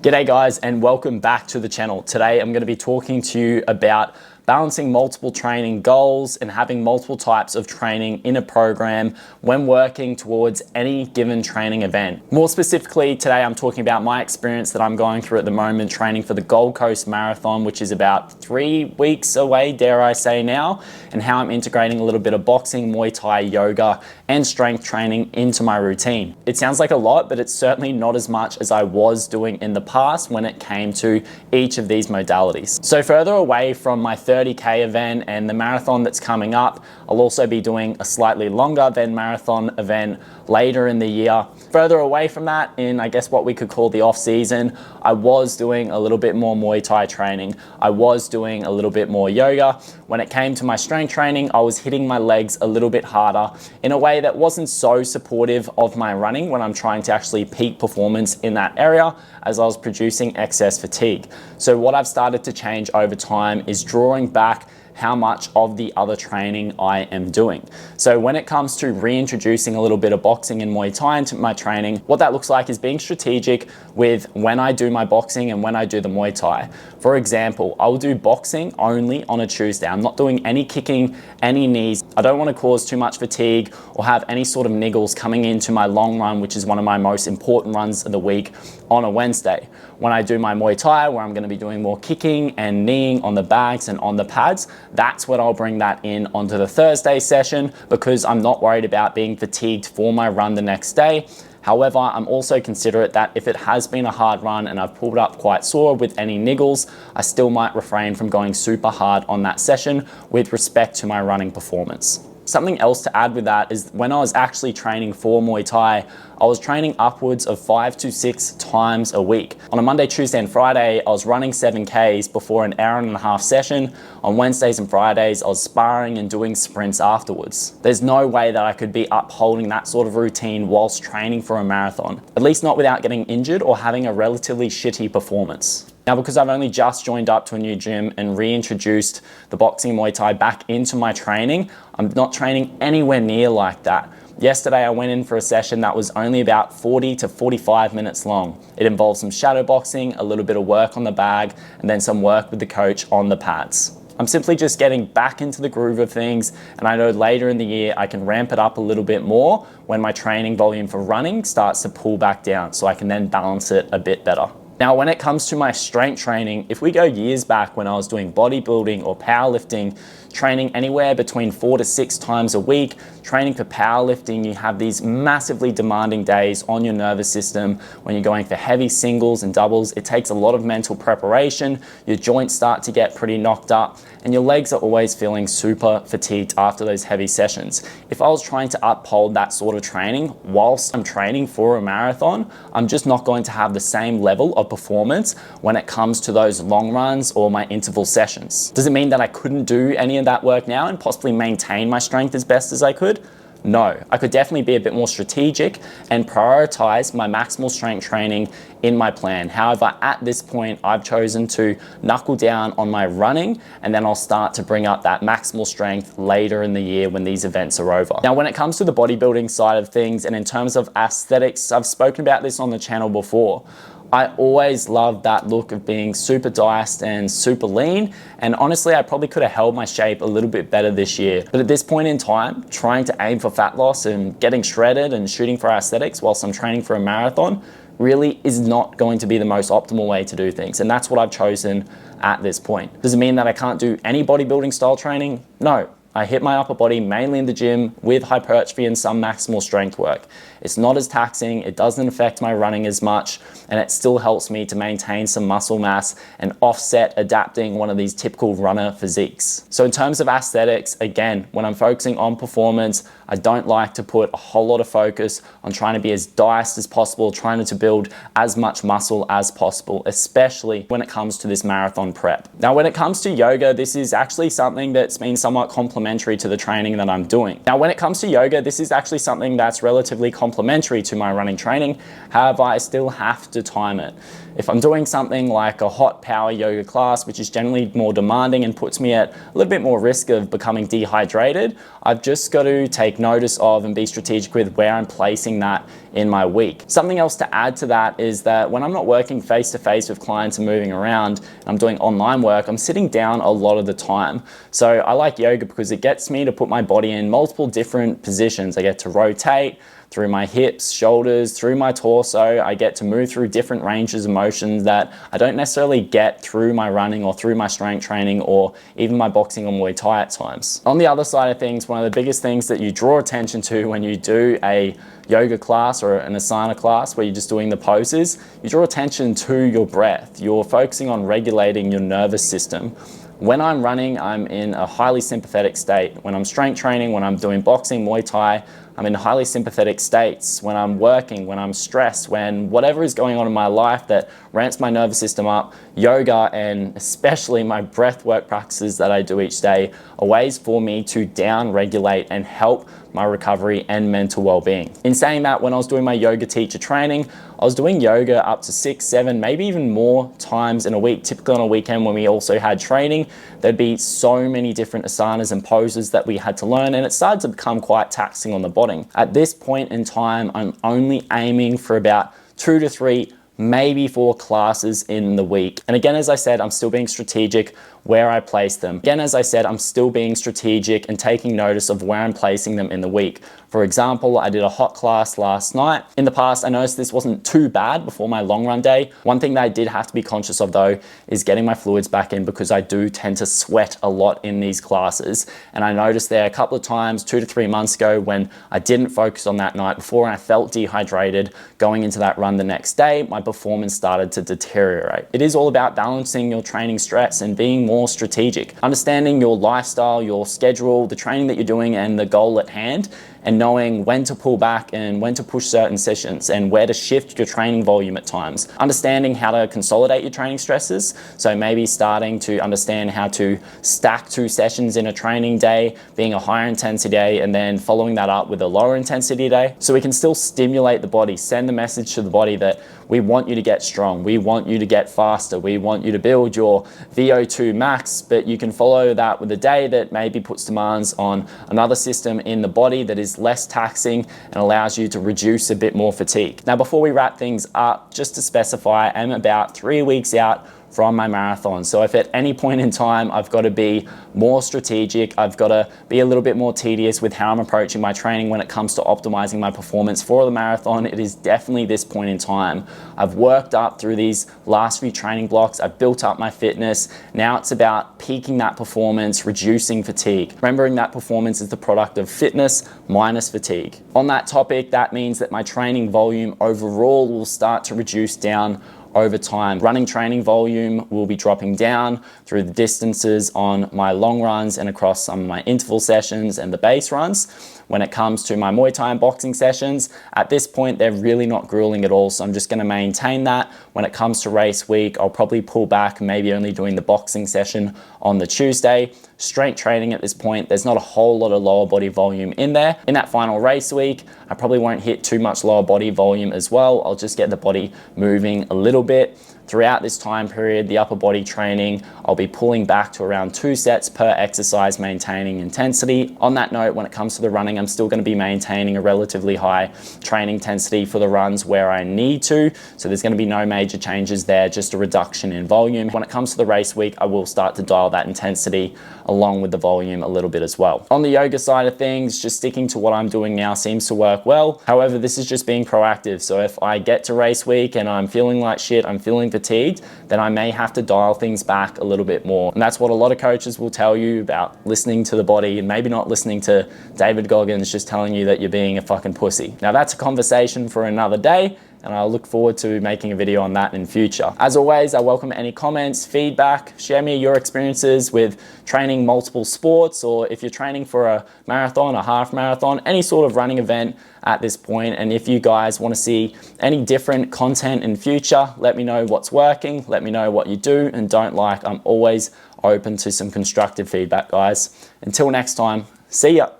G'day guys, and welcome back to the channel. Today I'm going to be talking to you about balancing multiple training goals and having multiple types of training in a program when working towards any given training event. More specifically, today I'm talking about my experience that I'm going through at the moment training for the Gold Coast Marathon, which is about 3 weeks away, dare I say now, and how I'm integrating a little bit of boxing, Muay Thai, yoga, and strength training into my routine. It sounds like a lot, but it's certainly not as much as I was doing in the past when it came to each of these modalities. So further away from my 30K event and the marathon that's coming up, I'll also be doing a slightly longer than marathon event later in the year. Further away from that, in I guess what we could call the off season, I was doing a little bit more Muay Thai training. I was doing a little bit more yoga. When it came to my strength training, I was hitting my legs a little bit harder in a way that wasn't so supportive of my running when I'm trying to actually peak performance in that area, as I was producing excess fatigue. So what I've started to change over time is drawing back how much of the other training I am doing. So when it comes to reintroducing a little bit of boxing and Muay Thai into my training, what that looks like is being strategic with when I do my boxing and when I do the Muay Thai. For example, I will do boxing only on a Tuesday. I'm not doing any kicking, any knees. I don't want to cause too much fatigue or have any sort of niggles coming into my long run, which is one of my most important runs of the week, on a Wednesday. When I do my Muay Thai, where I'm going to be doing more kicking and kneeing on the bags and on the pads, that's when I'll bring that in onto the Thursday session, because I'm not worried about being fatigued for my run the next day. However, I'm also considerate that if it has been a hard run and I've pulled up quite sore with any niggles, I still might refrain from going super hard on that session with respect to my running performance. Something else to add with that is when I was actually training for Muay Thai, I was training upwards of 5 to 6 times a week. On a Monday, Tuesday, and Friday, I was running 7Ks before an hour and a half session. On Wednesdays and Fridays, I was sparring and doing sprints afterwards. There's no way that I could be upholding that sort of routine whilst training for a marathon, at least not without getting injured or having a relatively shitty performance. Now, because I've only just joined up to a new gym and reintroduced the boxing Muay Thai back into my training, I'm not training anywhere near like that. Yesterday, I went in for a session that was only about 40 to 45 minutes long. It involved some shadow boxing, a little bit of work on the bag, and then some work with the coach on the pads. I'm simply just getting back into the groove of things, and I know later in the year I can ramp it up a little bit more when my training volume for running starts to pull back down, so I can then balance it a bit better. Now, when it comes to my strength training, if we go years back when I was doing bodybuilding or powerlifting, training anywhere between 4 to 6 times a week, training for powerlifting, you have these massively demanding days on your nervous system. When you're going for heavy singles and doubles, it takes a lot of mental preparation. Your joints start to get pretty knocked up, and your legs are always feeling super fatigued after those heavy sessions. If I was trying to uphold that sort of training whilst I'm training for a marathon, I'm just not going to have the same level of performance when it comes to those long runs or my interval sessions. Does it mean that I couldn't do any of that work now and possibly maintain my strength as best as I could? No, I could definitely be a bit more strategic and prioritize my maximal strength training in my plan. However, at this point, I've chosen to knuckle down on my running, and then I'll start to bring up that maximal strength later in the year when these events are over. Now, when it comes to the bodybuilding side of things and in terms of aesthetics, I've spoken about this on the channel before. I always loved that look of being super diced and super lean, and honestly, I probably could have held my shape a little bit better this year. But at this point in time, trying to aim for fat loss and getting shredded and shooting for aesthetics whilst I'm training for a marathon really is not going to be the most optimal way to do things, and that's what I've chosen at this point. Does it mean that I can't do any bodybuilding style training? No. I hit my upper body mainly in the gym with hypertrophy and some maximal strength work. It's not as taxing, it doesn't affect my running as much, and it still helps me to maintain some muscle mass and offset adapting one of these typical runner physiques. So in terms of aesthetics, again, when I'm focusing on performance, I don't like to put a whole lot of focus on trying to be as diced as possible, trying to build as much muscle as possible, especially when it comes to this marathon prep. Now, when it comes to yoga, this is actually something that's been somewhat complementary to the training that I'm doing. Now, when it comes to yoga, this is actually something that's relatively complementary complementary to my running training. However, I still have to time it. If I'm doing something like a hot power yoga class, which is generally more demanding and puts me at a little bit more risk of becoming dehydrated, I've just got to take notice of and be strategic with where I'm placing that in my week. Something else to add to that is that when I'm not working face-to-face with clients and moving around, and I'm doing online work, I'm sitting down a lot of the time. So I like yoga because it gets me to put my body in multiple different positions. I get to rotate through my hips, shoulders, through my torso. I get to move through different ranges of motions that I don't necessarily get through my running or through my strength training or even my boxing or Muay Thai at times. On the other side of things, one of the biggest things that you draw attention to when you do a yoga class or an asana class where you're just doing the poses, you draw attention to your breath. You're focusing on regulating your nervous system. When I'm running, I'm in a highly sympathetic state. When I'm strength training, when I'm doing boxing, Muay Thai, I'm in highly sympathetic states. When I'm working, when I'm stressed, when whatever is going on in my life that ramps my nervous system up, yoga and especially my breath work practices that I do each day are ways for me to down-regulate and help my recovery and mental well-being. In saying that, when I was doing my yoga teacher training, I was doing yoga up to 6, 7, maybe even more times in a week. Typically on a weekend when we also had training, there'd be so many different asanas and poses that we had to learn, and it started to become quite taxing on the body. At this point in time, I'm only aiming for about 2 to 3, maybe 4 classes in the week. And again, as I said, I'm still being strategic where I place them. Again, as I said, I'm still being strategic and taking notice of where I'm placing them in the week. For example, I did a hot class last night. In the past, I noticed this wasn't too bad before my long run day. One thing that I did have to be conscious of though is getting my fluids back in, because I do tend to sweat a lot in these classes. And I noticed there a couple of times 2 to 3 months ago when I didn't focus on that night before and I felt dehydrated going into that run the next day, my performance started to deteriorate. It is all about balancing your training stress and being more strategic, understanding your lifestyle, your schedule, the training that you're doing and the goal at hand, and knowing when to pull back and when to push certain sessions and where to shift your training volume at times. Understanding how to consolidate your training stresses. So maybe starting to understand how to stack 2 sessions in a training day, being a higher intensity day, and then following that up with a lower intensity day. So we can still stimulate the body, send the message to the body that we want you to get strong, we want you to get faster, we want you to build your VO2 max, but you can follow that with a day that maybe puts demands on another system in the body that is less taxing and allows you to reduce a bit more fatigue. Now, before we wrap things up, just to specify, I'm about 3 weeks out from my marathon. So if at any point in time I've got to be more strategic, I've got to be a little bit more tedious with how I'm approaching my training when it comes to optimizing my performance for the marathon, it is definitely this point in time. I've worked up through these last few training blocks, I've built up my fitness. Now it's about peaking that performance, reducing fatigue. Remembering that performance is the product of fitness minus fatigue. On that topic, that means that my training volume overall will start to reduce down over time. Running training volume will be dropping down through the distances on my long runs and across some of my interval sessions and the base runs. When it comes to my Muay Thai and boxing sessions, at this point, they're really not grueling at all. So I'm just gonna maintain that. When it comes to race week, I'll probably pull back, maybe only doing the boxing session on the Tuesday. Strength training at this point, there's not a whole lot of lower body volume in there. In that final race week, I probably won't hit too much lower body volume as well. I'll just get the body moving a little bit. Throughout this time period, the upper body training, I'll be pulling back to around 2 sets per exercise, maintaining intensity. On that note, when it comes to the running, I'm still going to be maintaining a relatively high training intensity for the runs where I need to. So there's going to be no major changes there, just a reduction in volume. When it comes to the race week, I will start to dial that intensity along with the volume a little bit as well. On the yoga side of things, just sticking to what I'm doing now seems to work well. However, this is just being proactive. So if I get to race week and I'm feeling like shit, I'm feeling fatigued, then I may have to dial things back a little bit more. And that's what a lot of coaches will tell you about listening to the body and maybe not listening to David Goggins just telling you that you're being a fucking pussy. Now that's a conversation for another day, and I look forward to making a video on that in future. As always, I welcome any comments, feedback, share me your experiences with training multiple sports, or if you're training for a marathon, a half marathon, any sort of running event at this point. And if you guys want to see any different content in future, let me know what's working, let me know what you do and don't like. I'm always open to some constructive feedback, guys. Until next time, see ya.